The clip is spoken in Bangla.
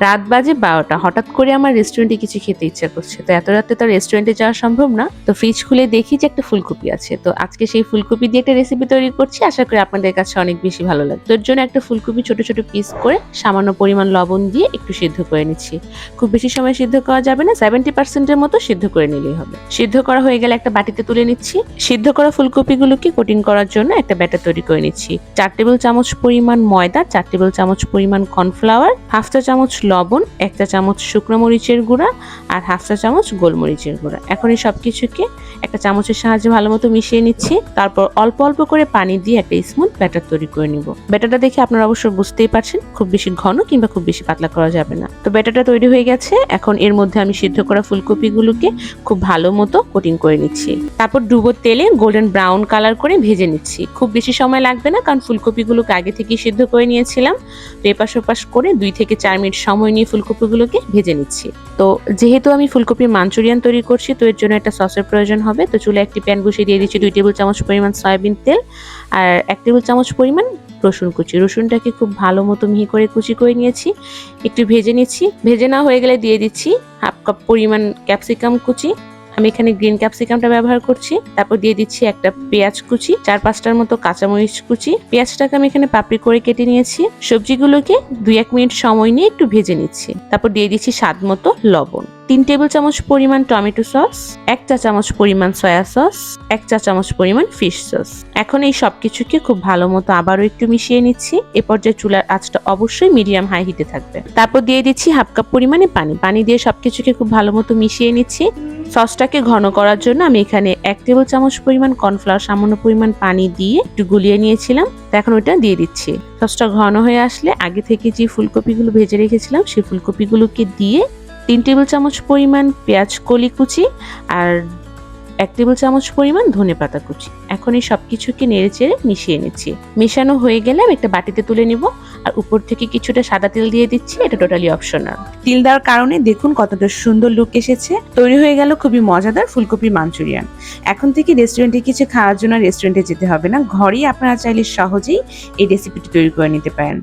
রাত বাজে 12টা। হঠাৎ করে আমার রেস্টুরেন্টে কিছু খেতে ইচ্ছা করছে। তো এত রাতে তো রেস্টুরেন্টে যাওয়া সম্ভব না। তো ফ্রিজ খুলে দেখি যে একটা ফুলকপি আছে। তো আজকে সেই ফুলকপি দিয়ে একটা রেসিপি তৈরি করছি। আশা করি আপনাদের কাছে অনেক বেশি ভালো লাগবে। তো এর জন্য একটা ফুলকপি ছোট, ছোট পিস করে সামান্য পরিমাণ লবণ দিয়ে একটু সিদ্ধ করে নিচ্ছি। খুব বেশি সময় সিদ্ধ করা যাবে না। 70% এর মতো সিদ্ধ করে নিলেই হবে। সিদ্ধ করা হয়ে গেলে একটা বাটিতে তুলে নিচ্ছি। সিদ্ধ করা ফুলকপিগুলোকে কোটিং করার জন্য একটা ব্যাটার তৈরি করে নিচ্ছি। 4 টেবিল চামচ পরিমাণ ময়দা, 4 টেবিল চামচ পরিমাণ কর্নফ্লাওয়ার, হাফ চা চামচ লবণ, 1 চা চামচ শুকনো মরিচের গুঁড়া আর হাফ চা চামচ গোলমরিচের গুঁড়া। এখন এই সবকিছুকে একটা চামচের সাহায্যে ভালো মতো মিশিয়ে নিচ্ছি। তারপর অল্প অল্প করে পানি দিয়ে একটা স্মুথ ব্যাটার তৈরি করে নিব। ব্যাটারটা দেখে আপনারা অবশ্যই বুঝতেই পারছেন খুব বেশি ঘন কিংবা খুব বেশি পাতলা করা যাবে না। তো ব্যাটারটা তৈরি হয়ে গেছে। এখন এর মধ্যে আমি সিদ্ধ করা ফুলকপিগুলোকে খুব ভালো মতো কোটিং করে নিচ্ছি। তারপর ডুবো তেলে গোল্ডেন ব্রাউন কালার করে ভেজে নিচ্ছি। খুব বেশি সময় লাগবে না, কারণ ফুলকপিগুলোকে আগে থেকেই সিদ্ধ করে নিয়েছিলাম। তো এপাশ ওপাশ করে 2 থেকে 4 মিনিট সময় নিয়ে ফুলকপিগুলোকে ভেজে নিচ্ছি। তো যেহেতু আমি ফুলকপির মাঞ্চুরিয়ান তৈরি করছি, তো এর জন্য একটা সসের প্রয়োজন হবে। তো চুলায় একটি প্যান বসিয়ে দিয়ে দিচ্ছি 2 টেবিল চামচ পরিমাণ সয়াবিন তেল আর 1 টেবিল চামচ পরিমাণ রসুন কুচি। রসুনটাকে খুব ভালো মতো মিহি করে কুচি করে নিয়েছি। একটু ভেজে নিচ্ছি। ভেজে না হয়ে গেলে দিয়ে দিচ্ছি হাফ কাপ পরিমাণ ক্যাপসিকাম কুচি। আমি এখানে গ্রিন ক্যাপসিকামটা ব্যবহার করছি। তারপর দিয়ে দিচ্ছি একটা পেঁয়াজ কুচি, 4-5টার মতো কাঁচামরিচ কুচি। পেঁয়াজটাকে আমি এখানে পাপড়ি করে কেটে নিয়েছি। সবজিগুলোকে 2-1 মিনিট সময় নিয়ে একটু ভেজে নিচ্ছি। তারপর দিয়ে দিচ্ছি স্বাদ মতো লবণ, 3 টেবিল চামচ পরিমাণ টমেটো সস, 1 চা চামচ পরিমাণ সয়া সস, 1 চা চামচ পরিমাণ ফিশ সস। এখন এই সবকিছুকে খুব ভালো মতো আবারও একটু মিশিয়ে নিচ্ছি। এ পর্যায়ে চুলার আঁচটা অবশ্যই মিডিয়াম হাই হিটে থাকবে। তারপর দিয়ে দিচ্ছি হাফ কাপ পরিমাণে পানি। পানি দিয়ে সবকিছুকে খুব ভালো মতো মিশিয়ে নিচ্ছি। সসটাকে ঘন করার জন্য আমি এখানে 1 টেবিল চামচ পরিমাণ কর্নফ্লাওয়ার সামান্য পরিমাণ পানি দিয়ে একটু গুলিয়ে নিয়েছিলাম। তো এখন ওইটা দিয়ে দিচ্ছি। সসটা ঘন হয়ে আসলে আগে থেকে যে ফুলকপিগুলো ভেজে রেখেছিলাম সেই ফুলকপিগুলোকে দিয়ে 3 টেবিল চামচ পরিমাণ পেঁয়াজ কলি কুচি আর 1 টেবিল চামচ পরিমাণ ধনেপাতা কুচি। এখন এই সবকিছুকে নেড়েচেড়ে মিশিয়ে নিচ্ছি। মেশানো হয়ে গেলে আমি একটা বাটিতে তুলে নিব আর উপর থেকে কিছুটা সাদা তেল দিয়ে দিচ্ছি। এটা টোটালি অপশনাল। তেল দেওয়ার কারণে দেখুন কতটা সুন্দর লুক এসেছে। তৈরি হয়ে গেল খুবই মজাদার ফুলকপি মাঞ্চুরিয়ান। এখন থেকে রেস্টুরেন্টে কিছু খাওয়ার জন্য রেস্টুরেন্টে যেতে হবে না, ঘরেই আপনারা চাইলে সহজেই এই রেসিপিটি তৈরি করে নিতে পারেন।